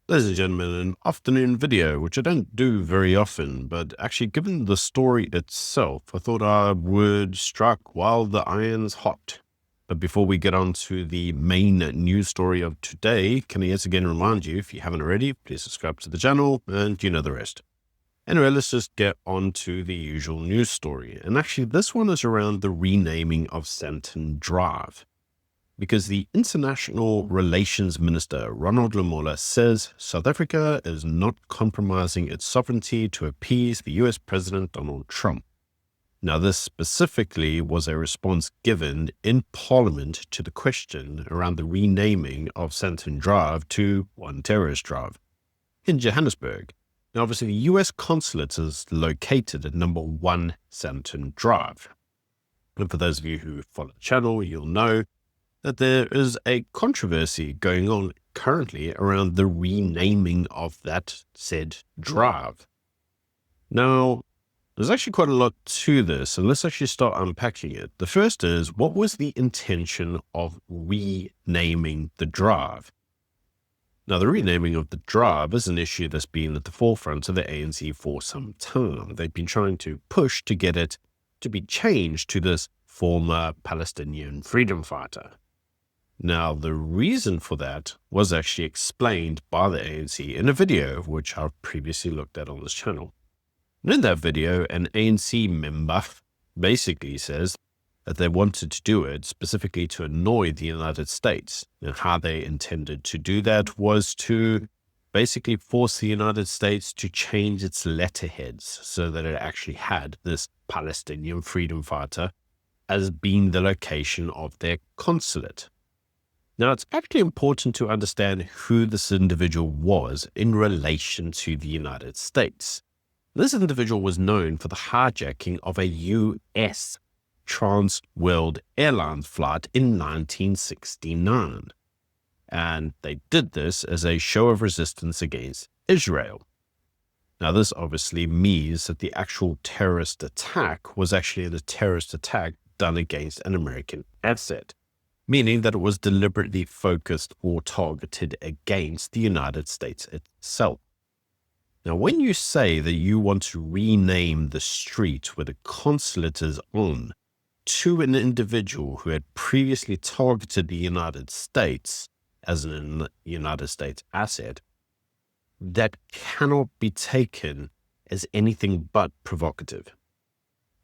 Ladies and gentlemen, an afternoon video, which I don't do very often, but actually given the story itself, I thought I would strike while the iron's hot. But before we get on to the main news story of today, can I yet again remind you, if you haven't already, please subscribe to the channel and you know the rest. Anyway, let's just get on to the usual news story. And actually this one is around the renaming of Sandton Drive. Because the International Relations Minister, Ronald Lamola, says South Africa is not compromising its sovereignty to appease the US President Donald Trump. Now, this specifically was a response given in Parliament to the question around the renaming of Sandton Drive to One Terrace Drive in Johannesburg. Now, obviously, the US Consulate is located at number 1 Sandton Drive. And for those of you who follow the channel, you'll know that there is a controversy going on currently around the renaming of that said drive. Now, there's actually quite a lot to this, and let's actually start unpacking it. The first is, what was the intention of renaming the drive? Now, the renaming of the drive is an issue that's been at the forefront of the ANC for some time. They've been trying to push to get it to be changed to this former Palestinian freedom fighter. Now, the reason for that was actually explained by the ANC in a video, which I've previously looked at on this channel. And in that video, an ANC member basically says that they wanted to do it specifically to annoy the United States. And how they intended to do that was to basically force the United States to change its letterheads so that it actually had this Palestinian freedom fighter as being the location of their consulate. Now, it's actually important to understand who this individual was in relation to the United States. This individual was known for the hijacking of a US Trans World Airlines flight in 1969. And they did this as a show of resistance against Israel. Now, this obviously means that the actual terrorist attack was actually a terrorist attack done against an American asset, meaning that it was deliberately focused or targeted against the United States itself. Now, when you say that you want to rename the street where the consulate is on to an individual who had previously targeted the United States as a United States asset, that cannot be taken as anything but provocative.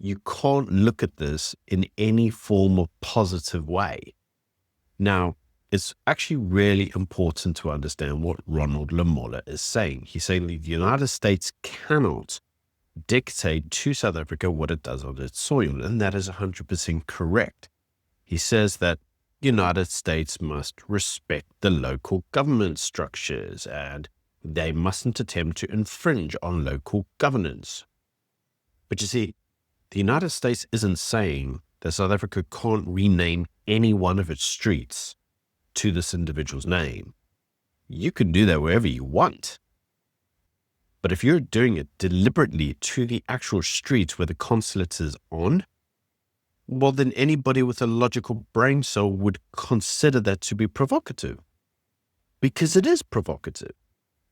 You can't look at this in any form of positive way. Now, it's actually really important to understand what Ronald Lamola is saying. He's saying that the United States cannot dictate to South Africa what it does on its soil, and that is 100% correct. He says that the United States must respect the local government structures and they mustn't attempt to infringe on local governance. But you see, the United States isn't saying that South Africa can't rename any one of its streets to this individual's name. You can do that wherever you want. But if you're doing it deliberately to the actual street where the consulate is on, well, then anybody with a logical brain cell would consider that to be provocative. Because it is provocative.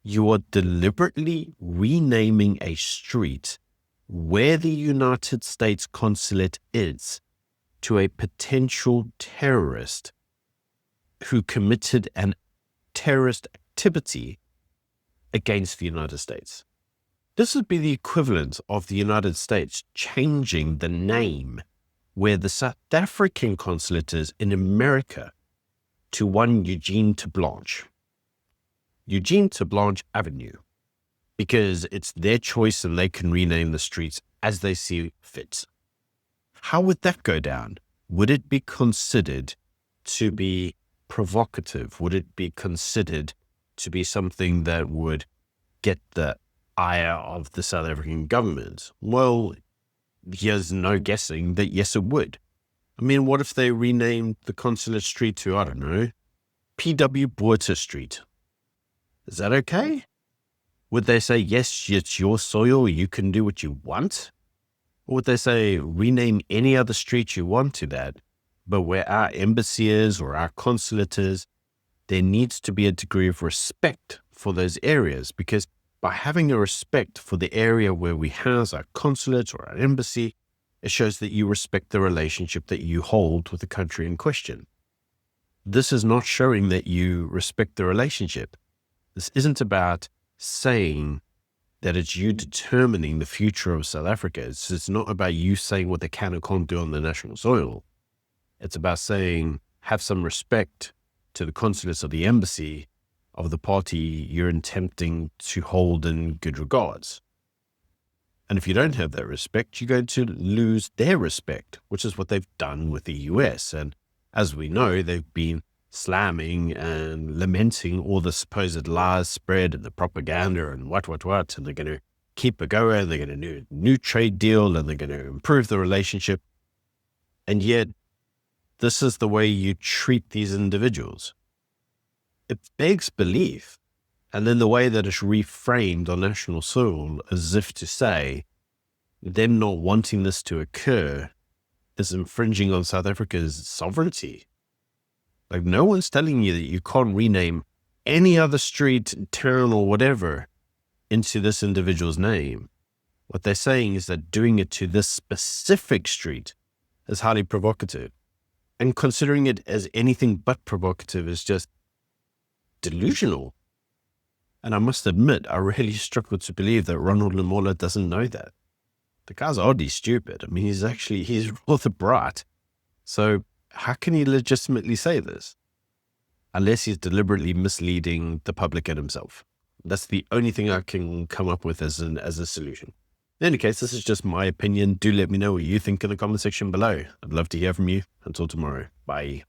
You are deliberately renaming a street where the United States consulate is to a potential terrorist who committed an terrorist activity against the United States. This would be the equivalent of the United States changing the name where the South African consulate is in America to one Eugene to Blanche Avenue, because it's their choice and they can rename the streets as they see fit. How would that go down? Would it be considered to be provocative? Would it be considered to be something that would get the ire of the South African government? Well, here's no guessing that yes, it would. I mean, what if they renamed the consulate street to, I don't know, P.W. Botha Street? Is that okay? Would they say, yes, it's your soil, you can do what you want? Or would they say, rename any other street you want to that, but where our embassy is or our consulate is, there needs to be a degree of respect for those areas, because by having a respect for the area where we house our consulate or our embassy, it shows that you respect the relationship that you hold with the country in question. This is not showing that you respect the relationship. This isn't about saying that it's you determining the future of South Africa. It's not about you saying what they can or can't do on the national soil. It's about saying, have some respect to the consulates or the embassy of the party you're attempting to hold in good regards. And if you don't have that respect, you're going to lose their respect, which is what they've done with the US. And as we know, they've been slamming and lamenting all the supposed lies spread and the propaganda and what, and they're going to keep it going. They're going to do a new trade deal and they're going to improve the relationship. And yet, this is the way you treat these individuals. It begs belief. And then the way that it's reframed on national soil as if to say them not wanting this to occur is infringing on South Africa's sovereignty. Like, no one's telling you that you can't rename any other street, town, or whatever into this individual's name. What they're saying is that doing it to this specific street is highly provocative. And considering it as anything but provocative is just delusional. And I must admit, I really struggle to believe that Ronald Lamola doesn't know that. The guy's oddly stupid. I mean, he's rather bright. So how can he legitimately say this? Unless he's deliberately misleading the public and himself. That's the only thing I can come up with as a solution. In any case, this is just my opinion. Do let me know what you think in the comment section below. I'd love to hear from you. Until tomorrow. Bye.